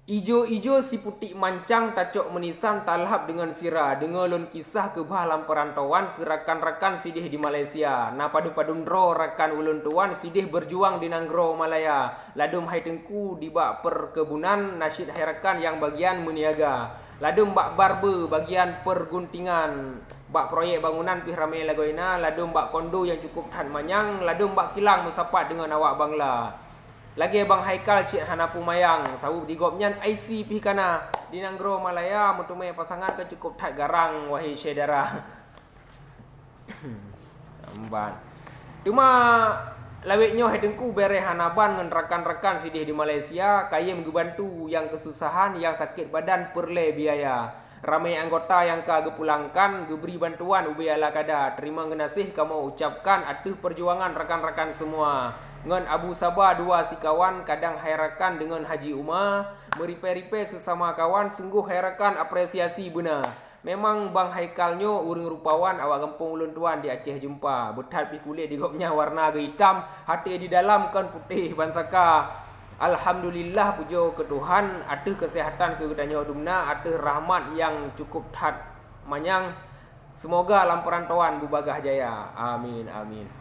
Ijo-ijo si putih mancang tacok menisan talhap dengan sira. Dengar lon kisah kebah lam perantauan ke rakan-rakan sidih di Malaysia. Na padu-padun dro rakan ulun tuan sidih berjuang di Nanggro Malaya. Ladum hai tengku di bak perkebunan nasyid hai rakan yang bagian meniaga. Ladum bak barbe bagian perguntingan. Bak proyek bangunan pih ramai lagoina. Ladum bak kondo yang cukup tahan manyang. Ladum bak kilang mensapat dengan awak bangla. Lagi Abang Haikal Cik Hanapu Mayang sawu digopnyan IC pih kana di Nanggro Malaya mutumai pasangan ke cukup tak garang wahai saudara. Amban. Cuma lawetnya hai dengku bere hanaban ngan rakan-rakan sidih di Malaysia kaya mengbantu yang kesusahan yang sakit badan perle biaya. Ramai anggota yang kagepulangkan geberi bantuan ubi ala kada. Terima kasih kamu ucapkan atuh perjuangan rakan-rakan semua. Ngan Abu Sabah dua si kawan kadang hairakan dengan Haji Umar meripe-ripe sesama kawan sungguh hairakan apresiasi benar. Memang Bang Haikalnyo urang rupawan awak kampung ulun tuan di Aceh jumpa. Betat pi kulit digopnya warna ke hitam, hati di dalam kan putih bansaka. Alhamdulillah pujo ke Tuhan atuh kesehatan ke danyo dumna atuh rahmat yang cukup tat manyang. Semoga lam perantauan bubagah jaya. Amin amin.